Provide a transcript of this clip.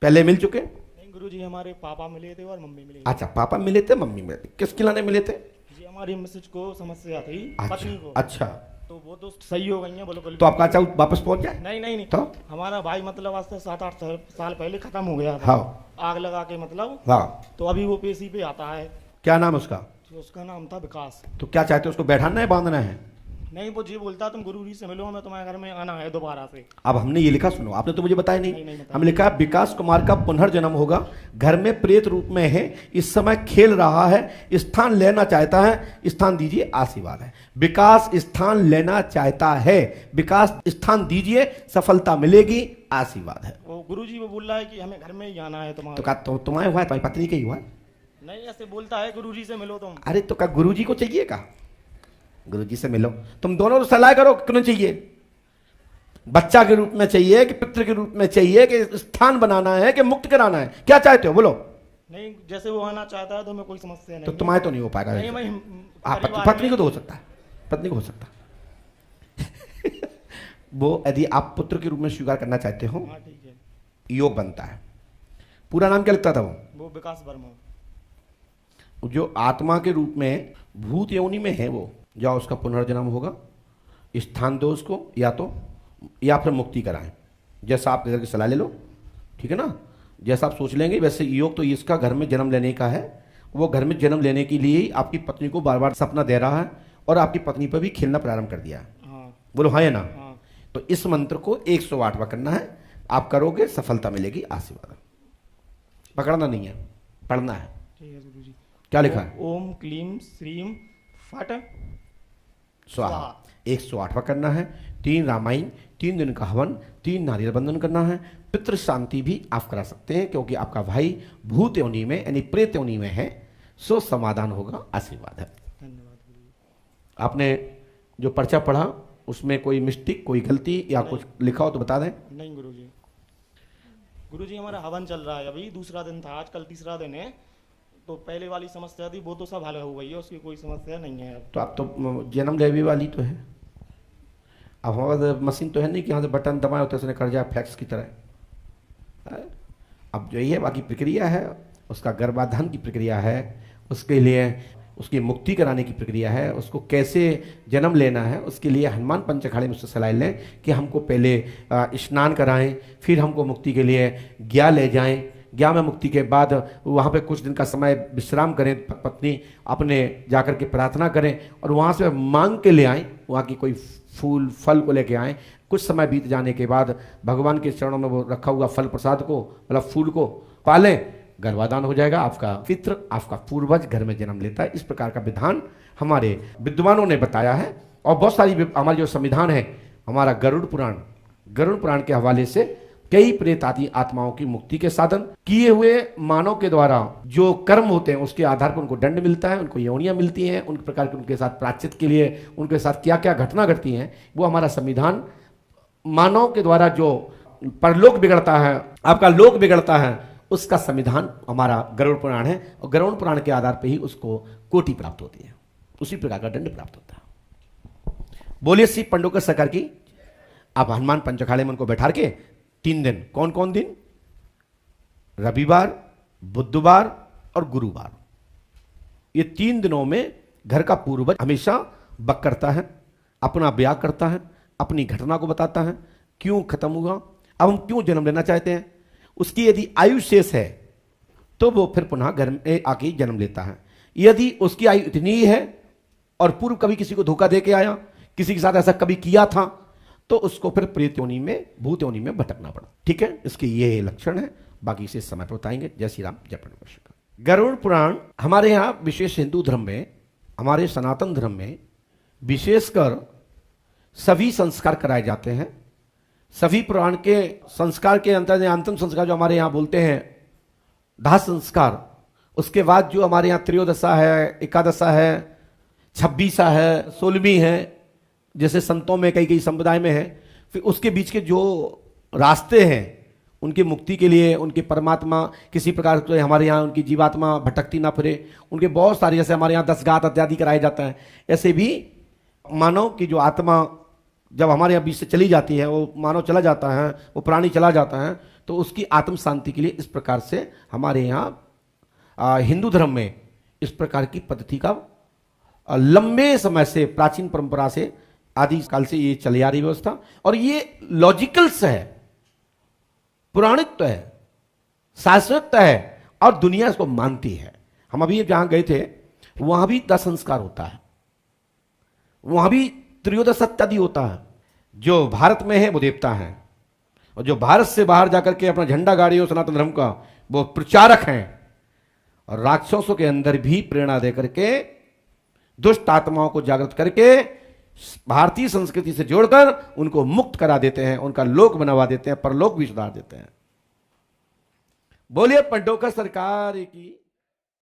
पहले मिल चुके? नहीं गुरुजी, हमारे पापा मिले थे और मम्मी मिले थे। अच्छा, पापा मिले थे, मम्मी मिले थे। किसके लाने मिले थे? जी हमारी मिसेज को समस्या थी, अच्छा पत्नी को। अच्छा। तो वो तो सही हो गई है, बोलो तो आपका अच्छा वापस पहुंच जाए? नहीं नहीं नहीं, तो हमारा भाई मतलब आज से 7-8 साल पहले खत्म हो गया था। हाँ आग लगा के मतलब। हाँ। तो अभी वो पेशी पे आता है। क्या नाम है उसका? तो उसका नाम था विकास। तो क्या चाहते हो, उसको बैठाना है, बांधना है? नहीं, वो जी बोलता तुम गुरुजी से मिलो, हमें तुम्हारे घर में आना है दोबारा से। अब हमने ये लिखा, सुनो, आपने तो मुझे बताया नहीं। नहीं बताया। हमने लिखा विकास कुमार का पुनर्जन्म होगा, घर में प्रेत रूप में है, इस समय खेल रहा है, स्थान लेना चाहता है, स्थान दीजिए, आशीर्वाद है। विकास स्थान लेना चाहता है, विकास स्थान दीजिए, सफलता मिलेगी, आशीर्वाद है। वो गुरुजी वो बोल रहा है कि हमें घर में ही आना है तो तुम्हारे। क्या तुम्हारे हुआ है, तुम्हारी पत्नी का ही हुआ है? नहीं ऐसे बोलता है, गुरुजी से मिलो तुम। अरे तो क्या गुरुजी को चाहिए? का गुरुजी से मिलो, तुम दोनों सलाह करो, क्यों चाहिए? बच्चा के रूप में चाहिए कि पितृ के रूप में चाहिए, कि स्थान बनाना है कि मुक्त कराना है? क्या चाहते हो, बोलो। नहीं जैसे वो आना चाहता है तो हमें कोई समस्या नहीं तो है। तुम्हारे तो नहीं हो पाएगा। नहीं मैं हाँ, परिवार पत्नी में- को तो हो सकता है, पत्नी को हो सकता है। वो यदि आप पुत्र के रूप में स्वीकार करना चाहते हो, हाँ ठीक है। योग बनता है। पूरा नाम क्या लगता था वो विकास वर्मा। वो? जो आत्मा के रूप में भूत योनि में है, वो जाओ, उसका पुनर्जन्म होगा, स्थान दो उसको, या फिर मुक्ति कराएं। जैसा आप इधर की सलाह ले लो, ठीक है ना? जैसा आप सोच लेंगे वैसे। योग तो इसका घर में जन्म लेने का है। वो घर में जन्म लेने के लिए ही आपकी पत्नी को बार बार सपना दे रहा है, और आपकी पत्नी पर भी खेलना प्रारंभ कर दिया है। हाँ बोलो हाँ या ना? हाँ। तो इस मंत्र को 108वां करना है, आप करोगे, सफलता मिलेगी, आशीर्वाद। पकड़ना नहीं है, पढ़ना है। ठीक है गुरुजी। क्या लिखा है? ओम क्लीम श्रीम फट स्वाहा। 108वां करना है। 3 रामायण, 3 दिन का हवन, 3 नारियल बंधन करना है। पितृ शांति भी आप करा सकते हैं, क्योंकि आपका भाई भूत योनि में यानी प्रेत योनि में है, सो समाधान होगा, आशीर्वाद है। धन्यवाद गुरुजी। आपने जो पर्चा पढ़ा उसमें कोई मिस्टेक, कोई गलती या कुछ लिखा हो तो बता दें। नहीं गुरुजी। गुरुजी हमारा हवन चल रहा है, अभी दूसरा दिन था, आज कल तीसरा दिन है। तो पहले वाली समस्या थी वो तो सब हल हो गई है, उसकी कोई समस्या नहीं है अब। तो आप तो जन्म लेवी वाली तो है। अब हमारे पास मशीन तो है नहीं कि यहाँ से बटन दबाए होते उसने कर जाए फैक्स की तरह। अब जो ये बाकी प्रक्रिया है, उसका गर्भाधान की प्रक्रिया है, उसके लिए उसकी मुक्ति कराने की प्रक्रिया है, उसको कैसे जन्म लेना है, उसके लिए हनुमान पंच अखाड़े में उससे सलाह लें कि हमको पहले स्नान कराएं, फिर हमको मुक्ति के लिए ज्ञा ले जाएं। ज्ञा में मुक्ति के बाद वहाँ पे कुछ दिन का समय विश्राम करें, पत्नी अपने जाकर के प्रार्थना करें, और वहाँ से मांग के ले आएँ, वहाँ की कोई फूल फल को लेके आएँ। कुछ समय बीत जाने के बाद भगवान के चरणों में वो रखा हुआ फल प्रसाद को, मतलब फूल को पालें, गर्भाधान हो जाएगा। आपका पितृ, आपका पूर्वज घर में जन्म लेता है। इस प्रकार का विधान हमारे विद्वानों ने बताया है। और बहुत सारी हमारी जो संविधान है, हमारा गरुड़ पुराण के हवाले से कई प्रेत आदि आत्माओं की मुक्ति के साधन किए हुए मानव के द्वारा जो कर्म होते हैं उसके आधार पर उनको दंड मिलता है, उनको योनियां मिलती हैं, उन प्रकार के उनके साथ प्रायश्चित के लिए उनके साथ क्या क्या घटना घटती हैं, वो हमारा संविधान मानव के द्वारा जो परलोक बिगड़ता है, आपका लोक बिगड़ता है, उसका संविधान हमारा गरुड़ पुराण है। और गरुड़ पुराण के आधार पर ही उसको कोटि प्राप्त होती है, उसी प्रकार का दंड प्राप्त होता है। बोलिए श्री पंडोकर सरकार की। आप हनुमान पंचखाड़े में उनको बैठा के 3 दिन, कौन कौन दिन? रविवार, बुधवार और गुरुवार, ये 3 दिनों में घर का पूर्वज हमेशा बक करता है, अपना ब्याह करता है, अपनी घटना को बताता है, क्यों खत्म हुआ, अब हम क्यों जन्म लेना चाहते हैं। उसकी यदि आयु शेष है तो वो फिर पुनः घर में आके जन्म लेता है। यदि उसकी आयु इतनी ही है और पूर्व कभी किसी को धोखा दे के आया, किसी के साथ ऐसा कभी किया था, तो उसको फिर प्रेत योनि में, भूत योनि में भटकना पड़ा। ठीक है, इसके ये लक्षण है, बाकी इसे समय पर बताएंगे। जय श्री राम, जय परमेश्वर। गरुड़ पुराण हमारे यहाँ विशेष हिंदू धर्म में, हमारे सनातन धर्म में विशेषकर सभी संस्कार कराए जाते हैं। सभी पुराण के संस्कार के अंतर अंतिम संस्कार जो हमारे यहाँ बोलते हैं दाह संस्कार, उसके बाद जो हमारे यहाँ त्रयोदशा है, एकादशा है, 26 है, 16वीं है, जैसे संतों में कई कई संप्रदाय में है। फिर उसके बीच के जो रास्ते हैं उनकी मुक्ति के लिए, उनके परमात्मा किसी प्रकार से हमारे यहाँ उनकी जीवात्मा भटकती ना फिरे, उनके बहुत सारे, जैसे हमारे यहाँ 10 गात इत्यादि कराया जाता है, ऐसे भी मानव की जो आत्मा जब हमारे यहाँ बीच से चली जाती है, वो मानव चला जाता है, वो प्राणी चला जाता है, तो उसकी आत्म शांति के लिए इस प्रकार से हमारे यहाँ हिंदू धर्म में इस प्रकार की पद्धति का लंबे समय से, प्राचीन परंपरा से, आदि काल से ये चली आ रही व्यवस्था, और ये लॉजिकल्स है, पुराणिक है, शाश्वत है, और दुनिया इसको मानती है। हम अभी जहां गए थे वहां भी दाह संस्कार होता है, वहां भी त्रियोदश सत्यादि होता है। जो भारत में है वो देवता है, और जो भारत से बाहर जाकर के अपना झंडा गाड़ी हो सनातन धर्म का, वो प्रचारक हैं, और राक्षसों के अंदर भी प्रेरणा देकर के दुष्ट आत्माओं को जागृत करके भारतीय संस्कृति से जोड़कर उनको मुक्त करा देते हैं, उनका लोक बनवा देते हैं, परलोक भी सुधार देते हैं। बोलिए पंडोकर सरकार की।